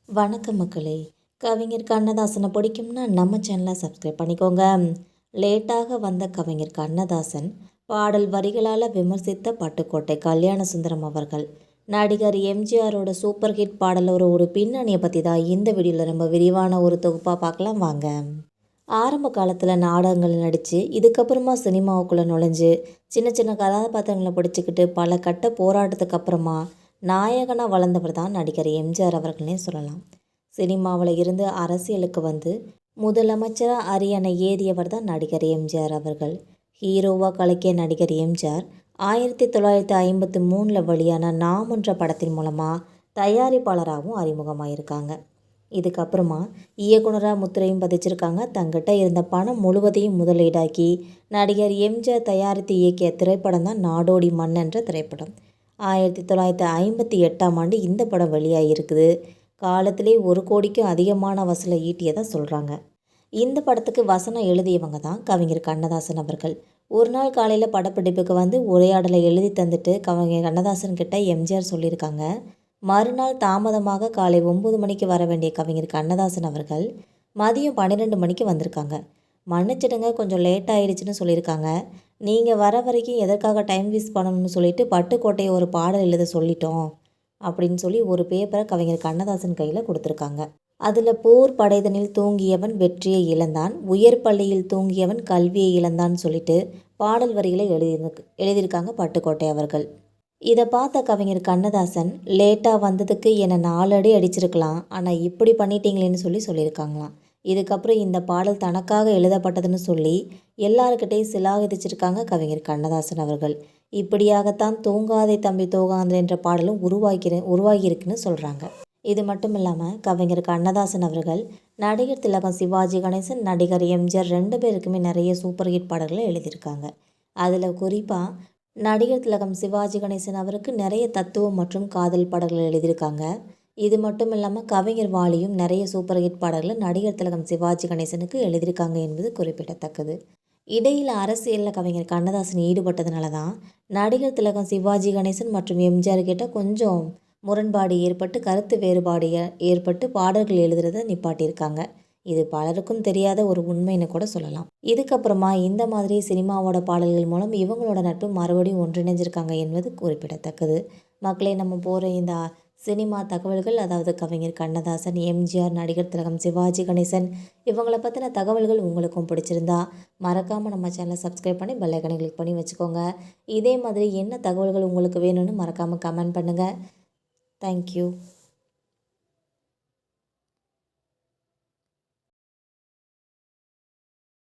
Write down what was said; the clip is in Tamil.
வணக்கம் மக்களே. கவிஞர் கண்ணதாசனை பிடிக்கும்னா நம்ம சேனலை சப்ஸ்கிரைப் பண்ணிக்கோங்க. லேட்டாக வந்த கவிஞர் கண்ணதாசன் பாடல் வரிகளால் விமர்சித்த பட்டுக்கோட்டை கல்யாண சுந்தரம் அவர்கள் நடிகர் எம்ஜிஆரோட சூப்பர் ஹிட் பாடலோட ஒரு பின்னணியை பற்றி தான் இந்த வீடியோவில் ரொம்ப விரிவான ஒரு தொகுப்பாக பார்க்கலாம் வாங்க. ஆரம்ப காலத்தில் நாடகங்கள் நடித்து இதுக்கப்புறமா சினிமாவுக்குள்ளே நுழைஞ்சு சின்ன சின்ன கதாபாத்திரங்களை பிடிச்சிக்கிட்டு பல கட்ட போராட்டத்துக்கு அப்புறமா நாயகனாக வளர்ந்தவர் தான் நடிகர் எம்ஜிஆர் அவர்கள்னே சொல்லலாம். சினிமாவில் இருந்து அரசியலுக்கு வந்து முதலமைச்சராக அரியணை ஏறியவர் தான் நடிகர் எம்ஜிஆர் அவர்கள். ஹீரோவாக கலக்கிய நடிகர் எம்ஜிஆர் 1953 வெளியான நாம் என்ற படத்தின் மூலமாக தயாரிப்பாளராகவும் அறிமுகமாயிருக்காங்க. இதுக்கப்புறமா இயக்குனராக முத்திரையும் பதிச்சிருக்காங்க. தங்கிட்ட இருந்த பணம் முழுவதையும் முதலீடாக்கி நடிகர் எம்ஜிஆர் தயாரித்து இயக்கிய திரைப்படம் தான் நாடோடி மன்னன் என்ற திரைப்படம். 1958 இந்த படம் வெளியாகிருக்குது. காலத்திலே 1 கோடிக்கும் அதிகமான வசூலை ஈட்டியதாக சொல்கிறாங்க. இந்த படத்துக்கு வசனம் எழுதியவங்க தான் கவிஞர் கண்ணதாசன் அவர்கள். ஒரு நாள் காலையில் படப்பிடிப்புக்கு வந்து உரையாடலை எழுதி தந்துட்டு கவிஞர் கண்ணதாசன் கிட்ட எம்ஜிஆர் சொல்லியிருக்காங்க. மறுநாள் தாமதமாக காலை 9 மணிக்கு வர வேண்டிய கவிஞர் கண்ணதாசன் அவர்கள் மதியம் 12 மணிக்கு வந்திருக்காங்க. மன்னிச்சிடுங்க, கொஞ்சம் லேட் ஆகிடுச்சின்னு சொல்லியிருக்காங்க. நீங்கள் வர வரைக்கும் எதற்காக டைம் வேஸ்ட் பண்ணணும்னு சொல்லிட்டு பட்டுக்கோட்டையை ஒரு பாடல் எழுத சொல்லிட்டோம் அப்படின்னு சொல்லி ஒரு பேப்பரை கவிஞர் கண்ணதாசன் கையில் கொடுத்துருக்காங்க. அதில் போர் படைதனில் தூங்கியவன் வெற்றியை இழந்தான், உயர் பள்ளியில் தூங்கியவன் கல்வியை இழந்தான்னு சொல்லிட்டு பாடல் வரிகளை எழுதியிருக்காங்க பட்டுக்கோட்டை அவர்கள். இதை பார்த்த கவிஞர் கண்ணதாசன் லேட்டாக வந்ததுக்கு என்னை 4 அடி அடிச்சிருக்கலாம், ஆனால் இப்படி பண்ணிட்டீங்களேன்னு சொல்லியிருக்காங்களாம். இதுக்கப்புறம் இந்த பாடல் தனக்காக எழுதப்பட்டதுன்னு சொல்லி எல்லாருக்கிட்டையும் சிலாகிச்சிருக்காங்க கவிஞர் கண்ணதாசன் அவர்கள். இப்படியாகத்தான் தூங்காதே தம்பி தூங்காதே என்ற பாடலும் உருவாகியிருக்குன்னு சொல்கிறாங்க. இது மட்டும் இல்லாமல் கவிஞர் கண்ணதாசன் அவர்கள் நடிகர் திலகம் சிவாஜி கணேசன், நடிகர் எம்ஜிஆர் 2 பேருக்குமே நிறைய சூப்பர் ஹிட் பாடல்களை எழுதியிருக்காங்க. அதில் குறிப்பாக நடிகர் திலகம் சிவாஜி கணேசன் அவருக்கு நிறைய தத்துவம் மற்றும் காதல் பாடல்கள் எழுதியிருக்காங்க. இது மட்டும் இல்லாமல் கவிஞர் வாலியும் நிறைய சூப்பர் ஹிட் பாடல்களை நடிகர் திலகம் சிவாஜி கணேசனுக்கு எழுதியிருக்காங்க என்பது குறிப்பிடத்தக்கது. இடையில் அரசியலில் கவிஞர் கண்ணதாசன் ஈடுபட்டதுனால தான் நடிகர் திலகம் சிவாஜி கணேசன் மற்றும் எம்ஜிஆர் கிட்ட கொஞ்சம் முரண்பாடு ஏற்பட்டு கருத்து வேறுபாடு ஏற்பட்டு பாடல்கள் எழுதுறதை நிப்பாட்டியிருக்காங்க. இது பலருக்கும் தெரியாத ஒரு உண்மைன்னு கூட சொல்லலாம். இதுக்கப்புறமா இந்த மாதிரி சினிமாவோட பாடல்கள் மூலம் இவங்களோட நட்பு மறுபடியும் ஒன்றிணைஞ்சிருக்காங்க என்பது குறிப்பிடத்தக்கது. மக்களே, நம்ம போகிற இந்த சினிமா தகவல்கள், அதாவது கவிஞர் கண்ணதாசன், எம்ஜிஆர், நடிகர் திலகம் சிவாஜி கணேசன் இவங்களை பற்றின தகவல்கள் உங்களுக்கும் பிடிச்சிருந்தா மறக்காமல் நம்ம சேனலை சப்ஸ்கிரைப் பண்ணி பெல் ஐகானை கிளிக் பண்ணி வச்சுக்கோங்க. இதே மாதிரி என்ன தகவல்கள் உங்களுக்கு வேணும்னு மறக்காமல் கமெண்ட் பண்ணுங்கள். தேங்க்யூ.